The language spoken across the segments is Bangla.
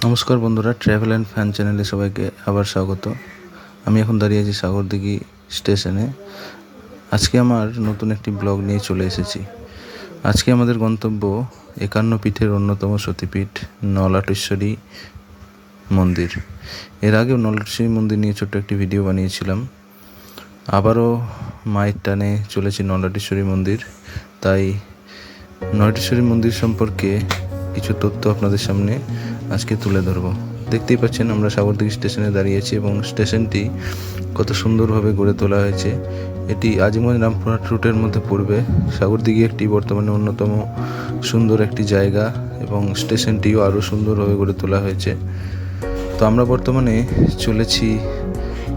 নমস্কার বন্ধুরা, ট্রাভেল অ্যান্ড ফ্যান চ্যানেলে সবাইকে আবার স্বাগত। আমি এখন দাঁড়িয়ে আছি সাগরদিঘি স্টেশনে। আজকে আমার নতুন একটি ব্লগ নিয়ে চলে এসেছি। আজকে আমাদের গন্তব্য 51 পীঠের অন্যতম সতীপীঠ নলাটেশ্বরী মন্দির। এর আগেও নলাটেশ্বরী মন্দির নিয়ে ছোট্ট একটি ভিডিও বানিয়েছিলাম। আবারও মায়ের টানে চলেছি নলাটেশ্বরী মন্দির। তাই নলাটেশ্বরী মন্দির সম্পর্কে কিছু তথ্য আপনাদের সামনে আজকে তুলে ধরবো। দেখতেই পাচ্ছেন আমরা সাগরদিঘি স্টেশনে দাঁড়িয়েছি এবং স্টেশনটি কত সুন্দরভাবে গড়ে তোলা হয়েছে। এটি আজিমগঞ্জ রামপুরহাট রুটের মধ্যে পড়বে। সাগরদিঘি একটি বর্তমানে অন্যতম সুন্দর একটি জায়গা এবং স্টেশনটিও আরও সুন্দরভাবে গড়ে তোলা হয়েছে। তো আমরা বর্তমানে চলেছি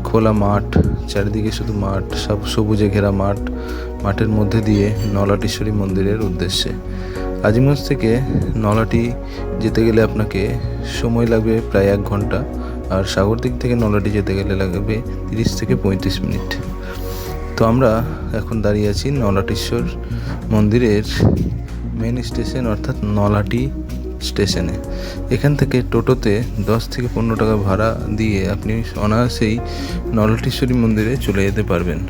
খোলা মাঠ, চারিদিকে শুধু মাঠ, সব সবুজে ঘেরা মাঠের মধ্যে দিয়ে নলাটেশ্বরী মন্দিরের উদ্দেশ্যে। আজিমগঞ্জ থেকে নলাটি যেতে গেলে আপনাকে সময় লাগবে প্রায় 1 ঘন্টা, আর সাগরদিঘি থেকে নলাটি যেতে গেলে লাগবে 30 থেকে 35 মিনিট। তো আমরা এখন দাঁড়িয়ে আছি নলাটেশ্বর মন্দিরের মেন স্টেশন অর্থাৎ নলাটি স্টেশনে। এখান থেকে টোটোতে 10 থেকে 15 টাকা ভাড়া দিয়ে আপনি অনায়াসেই নলাটেশ্বরী মন্দিরে চলে যেতে পারবেন।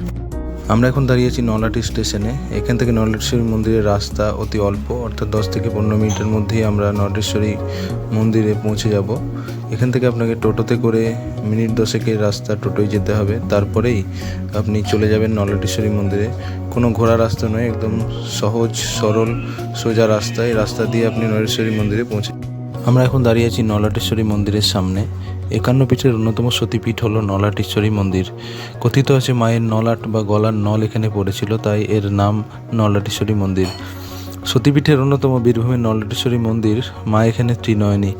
আমরা এখন দাঁড়িয়ে আছি নলাটি স্টেশনে। এখান থেকে নলাটেশ্বরী মন্দিরের রাস্তা অতি অল্প, অর্থাৎ 10 থেকে 15 মিনিটের মধ্যেই আমরা নলাটেশ্বরী মন্দিরে পৌঁছে যাব। এখান থেকে আপনাকে টোটোতে করে মিনিট 10-এর রাস্তা টোটোয় যেতে হবে, তারপরেই আপনি চলে যাবেন নলাটেশ্বরী মন্দিরে। কোনো ঘোড়া রাস্তা নয়, একদম সহজ সরল সোজা রাস্তা। এই রাস্তা দিয়ে আপনি নলাটেশ্বরী মন্দিরে পৌঁছে। আমরা এখন দাঁড়িয়ে আছি নলাটেশ্বরী মন্দিরের সামনে। 51 পীঠের অন্যতম সতীপীঠ হলো নলাটেশ্বরী মন্দির। কথিত আছে মায়ের নলাট বা গলার নল এখানে পড়েছিল, তাই এর নাম নলাটেশ্বরী মন্দির। সতীপীঠের অন্যতম বীরভূমের নলাটেশ্বরী মন্দির। মা এখানে ত্রিনয়নী,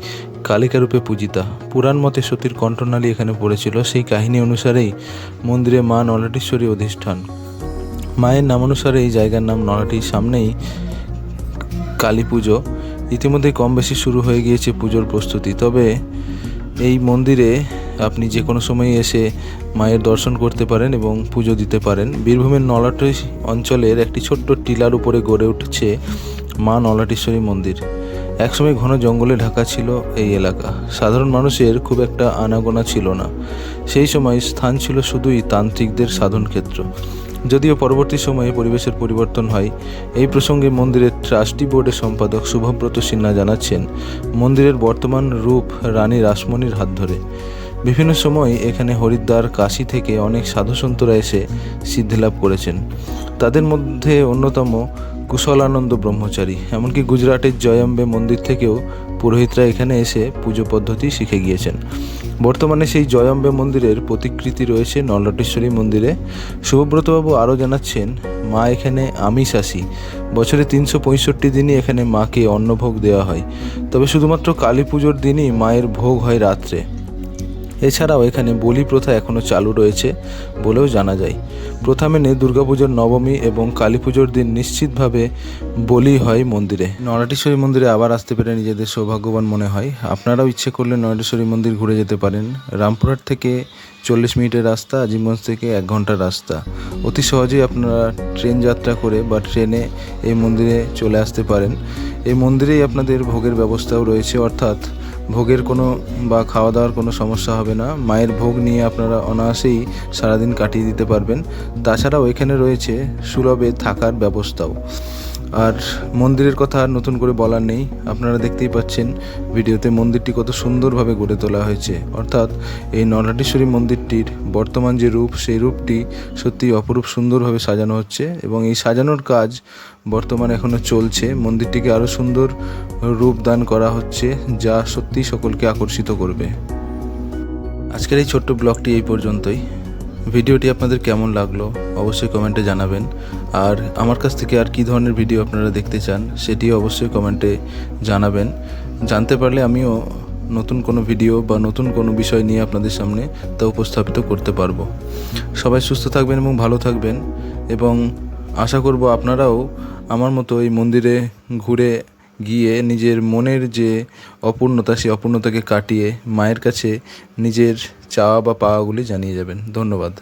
কালিকা রূপে পূজিতা। পুরাণ মতে সতীর কণ্ঠনালী এখানে পড়েছিল। সেই কাহিনী অনুসারেই মন্দিরে মা নলাটেশ্বরী অধিষ্ঠান। মায়ের নামানুসারে এই জায়গার নাম নলাটির। সামনেই কালী পুজো। ইতিমধ্যে কম বেশি শুরু হয়ে গিয়েছে পুজোর প্রস্তুতি। তবে এই মন্দিরে আপনি যে কোনো সময় এসে মায়ের দর্শন করতে পারেন এবং পুজো দিতে পারেন। বীরভূমের নলাটি অঞ্চলের একটি ছোট্ট টিলার উপরে গড়ে উঠেছে মা নলাটেশ্বরী মন্দির। একসময় ঘন জঙ্গলে ঢাকা ছিল এই এলাকা। সাধারণ মানুষের খুব একটা আনাগোনা ছিল না। সেই সময় স্থান ছিল শুধুই তান্ত্রিকদের সাধন ক্ষেত্র। যদিও পরবর্তী সময়ে পরিবেশের পরিবর্তন হয়। এই প্রসঙ্গে মন্দিরের ট্রাস্টি বোর্ডের সম্পাদক শুভব্রত সিনহা জানাচ্ছেন, মন্দিরের বর্তমান রূপ রানী রাসমণির হাত ধরে। বিভিন্ন সময় এখানে হরিদ্বার, কাশী থেকে অনেক সাধুসন্তরা এসে সিদ্ধিলাভ করেছেন। তাদের মধ্যে অন্যতম কুশলানন্দ ব্রহ্মচারী। এমনকি গুজরাটের জয়াম্বে মন্দির থেকেও পুরোহিতরা এখানে এসে পুজো পদ্ধতি শিখে গিয়েছেন। বর্তমানে সেই জয়াম্বে মন্দিরের প্রতিকৃতি রয়েছে নলাটেশ্বরী মন্দিরে। শুভব্রতবাবু আরও জানাচ্ছেন, মা এখানে আমিষাসী। বছরে 365 দিনই এখানে মাকে অন্নভোগ দেওয়া হয়। তবে শুধুমাত্র কালী পুজোর দিনই মায়ের ভোগ হয় রাত্রে। এছাড়াও এখানে বলি প্রথা এখনও চালু রয়েছে বলেও জানা যায়। প্রথা মেনে দুর্গাপুজোর নবমী এবং কালী পুজোর দিন নিশ্চিতভাবে বলি হয় মন্দিরে। নলাটেশ্বরী মন্দিরে আবার আসতে পেরে নিজেদের সৌভাগ্যবান মনে হয়। আপনারাও ইচ্ছে করলে নলাটেশ্বরী মন্দির ঘুরে যেতে পারেন। রামপুরহাট থেকে 40 মিনিটের রাস্তা, আজিমগঞ্জ থেকে 1 ঘন্টার রাস্তা। অতি সহজেই আপনারা ট্রেন যাত্রা করে বা ট্রেনে এই মন্দিরে চলে আসতে পারেন। এই মন্দিরেই আপনাদের ভোগের ব্যবস্থাও রয়েছে, অর্থাৎ ভোগের কোনো বা খাওয়া দাওয়ার কোনো সমস্যা হবে না। মায়ের ভোগ নিয়ে আপনারা অনায়াসেই সারাদিন কাটিয়ে দিতে পারবেন। তাছাড়াও এখানে রয়েছে সুলভে থাকার ব্যবস্থাও। আর মন্দিরের কথা আর নতুন করে বলার নেই, আপনারা দেখতেই পাচ্ছেন ভিডিওতে মন্দিরটি কত সুন্দরভাবে গড়ে তোলা হয়েছে। অর্থাৎ এই নলাটেশ্বরী মন্দিরটির বর্তমান যে রূপ, সেই রূপটি সত্যি অপরূপ সুন্দরভাবে সাজানো হচ্ছে এবং এই সাজানোর কাজ বর্তমানে এখনও চলছে। মন্দিরটিকে আরও সুন্দর রূপ দান করা হচ্ছে, যা সত্যি সকলকে আকর্ষিত করবে। আজকের এই ছোট্ট ব্লগটি এই পর্যন্তই। ভিডিওটি আপনাদের কেমন লাগলো অবশ্যই কমেন্টে জানাবেন। আর আমার কাছ থেকে আর কী ধরনের ভিডিও আপনারা দেখতে চান সেটিও অবশ্যই কমেন্টে জানাবেন। জানতে পারলে আমিও নতুন কোনো ভিডিও বা নতুন কোনো বিষয় নিয়ে আপনাদের সামনে তা উপস্থাপিত করতে পারবো। সবাই সুস্থ থাকবেন এবং ভালো থাকবেন, এবং আশা করব আপনারাও আমার মতো এই মন্দিরে ঘুরে গিয়ে নিজের মনের যে অপূর্ণতা, সেই অপূর্ণতাকে কাটিয়ে মায়ের কাছে নিজের চাওয়া বা পাওয়াগুলি জানিয়ে যাবেন। ধন্যবাদ।